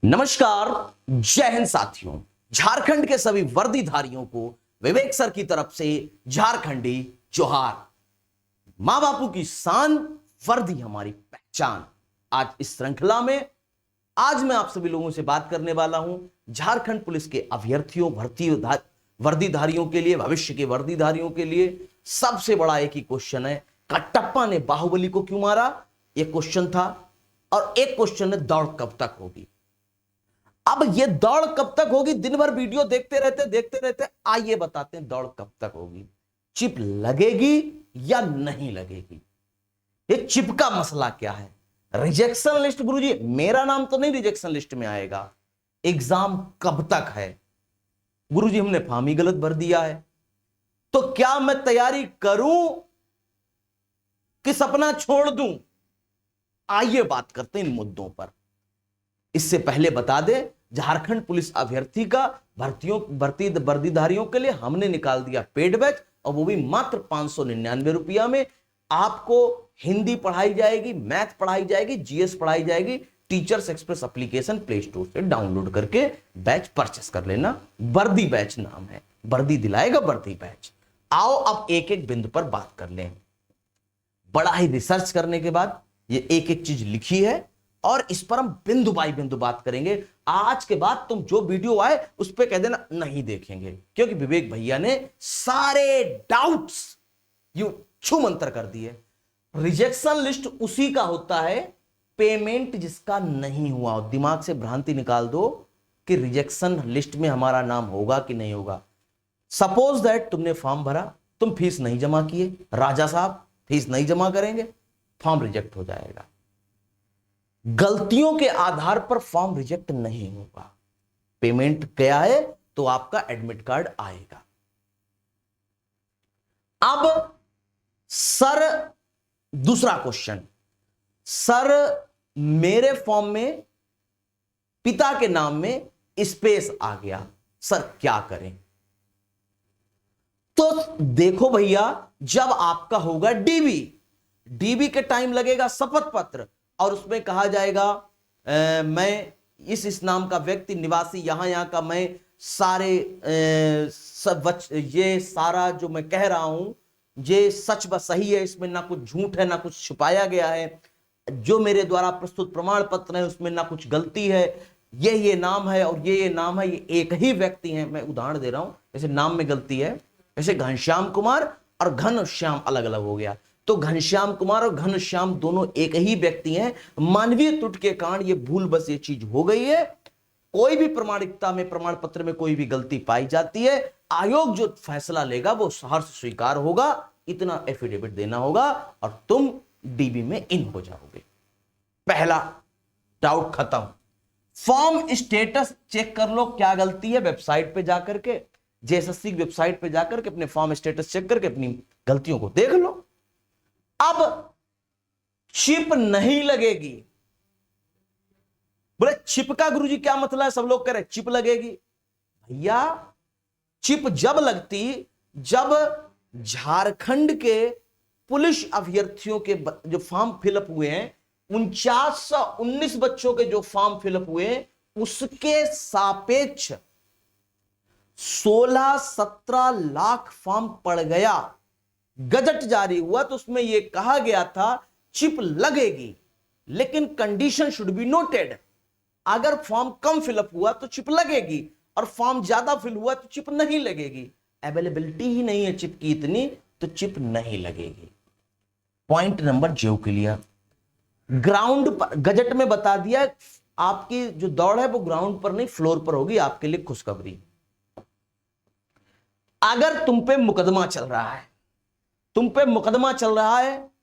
नमस्कार, जय हिंद साथियों। झारखंड के सभी वर्दीधारियों को विवेक सर की तरफ से झारखंडी जोहार। मां बापू की शान, वर्दी हमारी पहचान। आज इस श्रृंखला में आज मैं आप सभी लोगों से बात करने वाला हूं झारखंड पुलिस के अभ्यर्थियों, वर्दीधारियों के लिए, भविष्य के वर्दीधारियों के लिए सबसे बड़ा एक ही क्वेश्चन है, कटप्पा ने बाहुबली को क्यों मारा? यह क्वेश्चन था। और एक क्वेश्चन है, दौड़ कब तक होगी? अब ये दौड़ कब तक होगी? दिन भर वीडियो देखते रहते आइए बताते हैं दौड़ कब तक होगी। चिप लगेगी या नहीं लगेगी? ये चिप का मसला क्या है? रिजेक्शन लिस्ट, गुरुजी मेरा नाम तो नहीं रिजेक्शन लिस्ट में आएगा। एग्जाम कब तक है? गुरुजी हमने फॉर्म ही गलत भर दिया है, तो क्या मैं तैयारी करूं कि सपना छोड़ दूं? आइए बात करते हैं इन मुद्दों पर। इससे पहले बता दें, झारखंड पुलिस अभ्यर्थी का वर्दीधारियों के लिए हमने निकाल दिया पेड बैच, और वो भी मात्र 599 रुपया में। आपको हिंदी पढ़ाई जाएगी, मैथ पढ़ाई जाएगी, जीएस पढ़ाई जाएगी। Teachers express application play store से डाउनलोड करके बैच परचेस कर लेना। वर्दी बैच नाम है, वर्दी दिलाएगा वर्दी बैच। आओ अब एक एक बिंदु पर बात कर लें। बड़ा ही रिसर्च करने के बाद ये एक एक चीज लिखी है और इस पर हम बिंदु बाई बिंदु बात करेंगे। आज के बाद तुम जो वीडियो आए उस पर कह देना नहीं देखेंगे, क्योंकि विवेक भैया ने सारे डाउट्स यू छू मंतर कर दिए। रिजेक्शन लिस्ट उसी का होता है पेमेंट जिसका नहीं हुआ। दिमाग से भ्रांति निकाल दो कि रिजेक्शन लिस्ट में हमारा नाम होगा कि नहीं होगा। सपोज दैट तुमने फॉर्म भरा, तुम फीस नहीं जमा किए, राजा साहब फीस नहीं जमा करेंगे, फॉर्म रिजेक्ट हो जाएगा। गलतियों के आधार पर फॉर्म रिजेक्ट नहीं होगा। पेमेंट क्या है तो आपका एडमिट कार्ड आएगा। अब सर, दूसरा क्वेश्चन, सर मेरे फॉर्म में पिता के नाम में स्पेस आ गया, सर क्या करें? तो देखो भैया, जब आपका होगा डीबी के टाइम लगेगा शपथ पत्र, और उसमें कहा जाएगा मैं इस नाम का व्यक्ति, निवासी यहां का, मैं सारे ये सारा जो मैं कह रहा हूं ये सच व सही है, इसमें ना कुछ झूठ है ना कुछ छुपाया गया है, जो मेरे द्वारा प्रस्तुत प्रमाण पत्र है उसमें ना कुछ गलती है, ये नाम है और ये नाम है, ये एक ही व्यक्ति है। मैं उदाहरण दे रहा हूं, जैसे नाम में गलती है, जैसे घनश्याम कुमार और घनश्याम अलग अलग हो गया, तो घनश्याम कुमार और घनश्याम दोनों एक ही व्यक्ति हैं। मानवीय त्रुटि के कारण ये भूल बस ये चीज हो गई है। कोई भी प्रमाणिकता में, प्रमाण पत्र में कोई भी गलती पाई जाती है, आयोग जो फैसला लेगा वो सहर्ष स्वीकार होगा। इतना एफिडेविट देना होगा और तुम डीबी में इन हो जाओगे। पहला डाउट खत्म। फॉर्म स्टेटस चेक कर लो, क्या गलती है वेबसाइट पे जाकर के, जेएसएससी की वेबसाइट पे जाकर के अपने फॉर्म स्टेटस चेक करके अपनी गलतियों को देख लो। अब चिप नहीं लगेगी। बोले चिप का गुरुजी क्या मतलब है? सब लोग कह रहे चिप लगेगी। भैया चिप जब लगती, जब झारखंड के पुलिस अभ्यर्थियों के जो फॉर्म फिलअप हुए हैं, 4919 बच्चों के जो फॉर्म फिलअप हुए हैं, उसके सापेक्ष 16-17 लाख फॉर्म पड़ गया। गजट जारी हुआ तो उसमें यह कहा गया था चिप लगेगी, लेकिन कंडीशन शुड बी नोटेड। अगर फॉर्म कम फिलअप हुआ तो चिप लगेगी, और फॉर्म ज्यादा फिल हुआ तो चिप नहीं लगेगी। अवेलेबिलिटी ही नहीं है चिप की इतनी, तो चिप नहीं लगेगी। पॉइंट नंबर जो क्लियर। ग्राउंड पर गजट में बता दिया, आपकी जो दौड़ है वो ग्राउंड पर नहीं फ्लोर पर होगी। आपके लिए खुशखबरी, अगर तुम पे मुकदमा चल रहा है,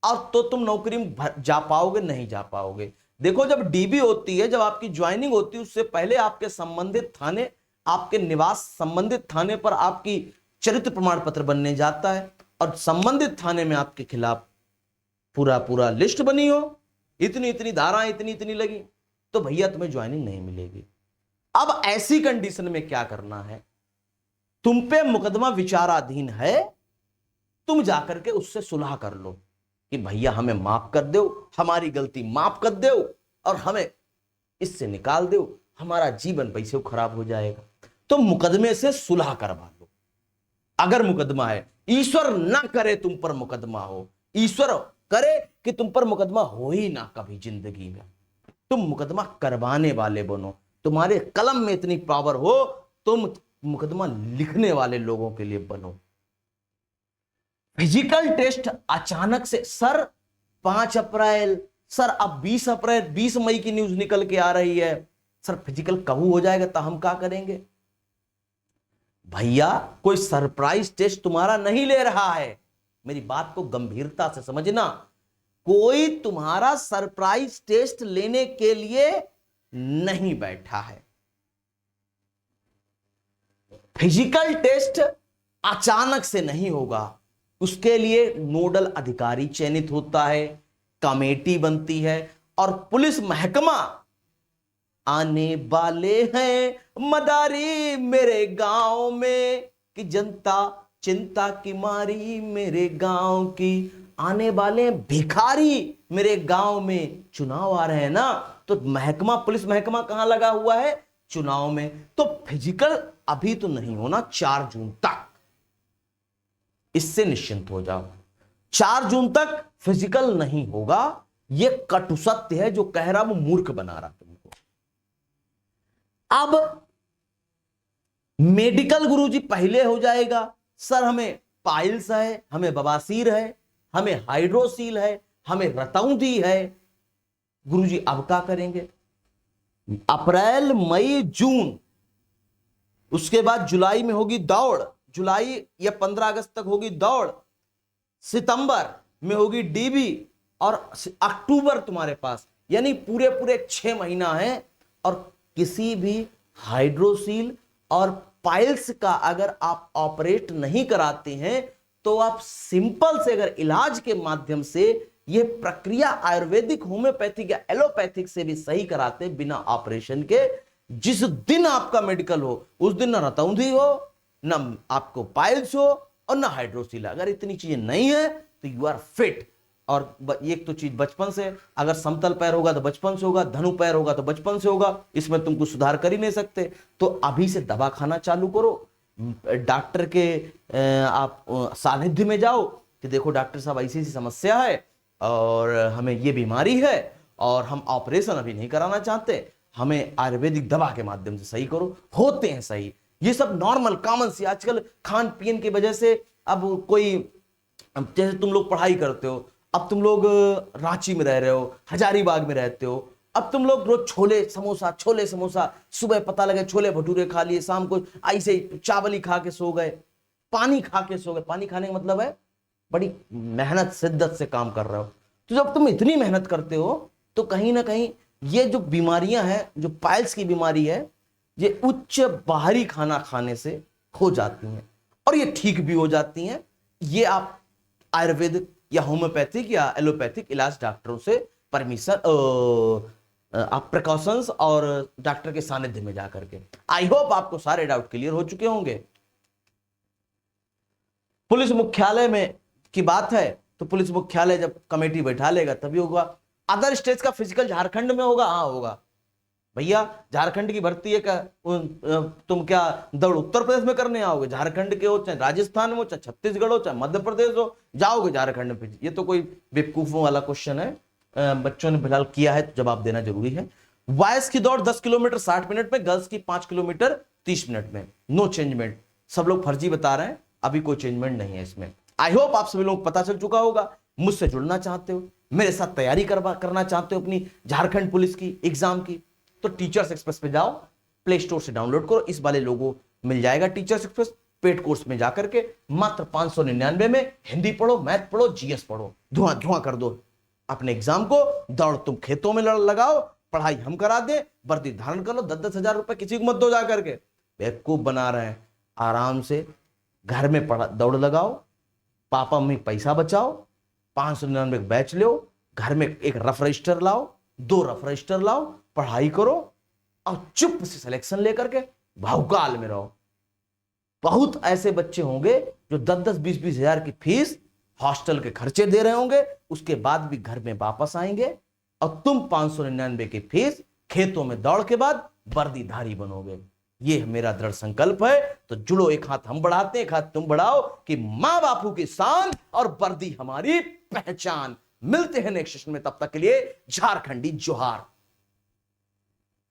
और तो तुम नौकरी में जा पाओगे? नहीं जा पाओगे। देखो जब डीबी होती है, जब आपकी ज्वाइनिंग होती है, उससे पहले आपके संबंधित थाने, आपके निवास संबंधित थाने पर आपकी चरित्र प्रमाण पत्र बनने जाता है, और संबंधित थाने में आपके खिलाफ पूरा लिस्ट बनी हो, इतनी इतनी धाराएं इतनी लगी, तो भैया तुम्हें ज्वाइनिंग नहीं मिलेगी। अब ऐसी कंडीशन में क्या करना है? तुम पे मुकदमा विचाराधीन है, तुम जाकर के उससे सुलह कर लो कि भैया हमें माफ कर दो, हमारी गलती माफ कर दो, और हमें इससे निकाल दो, हमारा जीवन पैसे खराब हो जाएगा। तो मुकदमे से सुलह करवा लो। अगर मुकदमा है, ईश्वर ना करे तुम पर मुकदमा हो, ईश्वर करे कि तुम पर मुकदमा हो ही ना कभी जिंदगी में, तुम मुकदमा करवाने वाले बनो, तुम्हारे कलम में इतनी पावर हो, तुम मुकदमा लिखने वाले लोगों के लिए बनो। फिजिकल टेस्ट अचानक से, सर 5 अप्रैल, सर अब 20 अप्रैल 20 मई की न्यूज निकल के आ रही है, सर फिजिकल कब हो जाएगा, तो हम क्या करेंगे? भैया कोई सरप्राइज टेस्ट तुम्हारा नहीं ले रहा है, मेरी बात को गंभीरता से समझना। कोई तुम्हारा सरप्राइज टेस्ट लेने के लिए नहीं बैठा है। फिजिकल टेस्ट अचानक से नहीं होगा, उसके लिए नोडल अधिकारी चयनित होता है, कमेटी बनती है, और पुलिस महकमा आने वाले हैं मदारी मेरे गांव में कि जनता चिंता की मारी मेरे गांव की, आने वाले भिखारी मेरे गांव में, चुनाव आ रहे हैं ना, तो महकमा, पुलिस महकमा कहां लगा हुआ है? चुनाव में। तो फिजिकल अभी तो नहीं होना, 4 जून तक, इससे निश्चिंत हो जाओ। 4 जून तक फिजिकल नहीं होगा, यह कटु सत्य है, जो कह रहा वो मूर्ख बना रहा तुमको। अब मेडिकल गुरुजी पहले हो जाएगा, सर हमें पाइल्स है, हमें बवासीर है, हमें हाइड्रोसील है, हमें रतौंधी है, गुरुजी अब क्या करेंगे? अप्रैल मई जून, उसके बाद जुलाई में होगी दौड़, जुलाई या 15 अगस्त तक होगी दौड़, सितंबर में होगी डीबी, और अक्टूबर तुम्हारे पास, यानी पूरे पूरे 6 महीना है। और किसी भी हाइड्रोसील और पाइल्स का अगर आप ऑपरेट नहीं कराते हैं, तो आप सिंपल से अगर इलाज के माध्यम से यह प्रक्रिया आयुर्वेदिक, होम्योपैथिक या एलोपैथिक से भी सही कराते बिना ऑपरेशन के, जिस दिन आपका मेडिकल हो उस दिन ना रतौंधी हो, ना आपको पाइल्स हो, और ना हाइड्रोसील। अगर इतनी चीजें नहीं है तो यू आर फिट। और एक तो चीज बचपन से, अगर समतल पैर होगा तो बचपन से होगा, धनु पैर होगा तो बचपन से होगा, इसमें तुम कुछ सुधार कर ही नहीं सकते। तो अभी से दवा खाना चालू करो, डॉक्टर के आप सानिध्य में जाओ कि देखो डॉक्टर साहब ऐसी ऐसी समस्या है और हमें ये बीमारी है और हम ऑपरेशन अभी नहीं कराना चाहते, हमें आयुर्वेदिक दवा के माध्यम से सही करो। होते हैं सही, ये सब नॉर्मल कॉमन सी। आजकल खान पीन की वजह से, अब कोई, जैसे तुम लोग पढ़ाई करते हो, अब तुम लोग रांची में रह रहे हो, हजारीबाग में रहते हो, अब तुम लोग रोज छोले समोसा, सुबह पता लगे छोले भटूरे खा लिए, शाम को ऐसे चावल ही खा के सो गए, पानी खा के सो गए। पानी खाने का मतलब है बड़ी मेहनत शिद्दत से काम कर रहे हो। तो जब तुम इतनी मेहनत करते हो तो कहीं ना कहीं ये जो बीमारियां हैं, जो पाइल्स की बीमारी है, ये उच्च बाहरी खाना खाने से हो जाती हैं और ये ठीक भी हो जाती हैं। ये आप आयुर्वेदिक या होम्योपैथिक या एलोपैथिक इलाज डॉक्टरों से परमिशन, आप प्रिकॉशंस और डॉक्टर के सानिध्य में जाकर के। आई होप आपको सारे डाउट क्लियर हो चुके होंगे। पुलिस मुख्यालय में की बात है तो पुलिस मुख्यालय जब कमेटी बैठा लेगा तभी होगा। अदर स्टेट्स का फिजिकल झारखंड में होगा? हाँ होगा भैया। झारखंड की भर्ती है क्या? तुम क्या दौड़ उत्तर प्रदेश में करने आओगे? झारखंड के हो, चाहे राजस्थान में हो, चाहे छत्तीसगढ़ हो, चाहे मध्य प्रदेश हो, जाओगे झारखंड में? ये तो कोई बेवकूफों वाला क्वेश्चन है, बच्चों ने फिलहाल किया है तो जवाब देना जरूरी है। बॉयज की दौड़ 10 किलोमीटर 60 मिनट में, गर्ल्स की 5 किलोमीटर 30 मिनट में। No changement. सब लोग फर्जी बता रहे हैं, अभी कोई चेंजमेंट नहीं है इसमें। आई होप आप सभी लोग पता चल चुका होगा। मुझसे जुड़ना चाहते हो, मेरे साथ तैयारी करना चाहते हो अपनी झारखंड पुलिस की एग्जाम की, तो टीचर्स एक्सप्रेस पे जाओ, प्ले स्टोर से डाउनलोड करो, इस वाले लोगो मिल जाएगा टीचर्स एक्सप्रेस। पेड कोर्स में जाकर के मात्र 599 में हिंदी पढ़ो, मैथ पढ़ो, जीएस पढ़ो, धुआं धुआं कर दो अपने एग्जाम को। दौड़ तुम खेतों में लगाओ, पढ़ाई हम करा दे, वर्दी धारण कर लो, 10-10 हजार रुपए किसी को मत दो जाकर के, बेवकूफ बना रहे हैं। आराम से घर में दौड़ लगाओ, पापा मम्मी पैसा बचाओ, 599 बैच लो, घर में एक रफ रजिस्टर लाओ, 2 रफ रजिस्टर लाओ, पढ़ाई करो और चुप से सिलेक्शन लेकर के भावकाल में रहो। बहुत ऐसे बच्चे होंगे जो 10-10 20-20 हजार की फीस, हॉस्टल के खर्चे दे रहे होंगे, उसके बाद भी घर में वापस आएंगे और तुम 599 की फीस खेतों में दौड़ के बाद वर्दीधारी बनोगे। ये मेरा दृढ़ संकल्प है। तो जुड़ो, एक हाथ हम बढ़ाते हैं, एक हाथ तुम बढ़ाओ कि मां बापू की शान और वर्दी हमारी पहचान। मिलते हैं नेक्स्ट सेशन में, तब तक के लिए झारखंडी जोहार।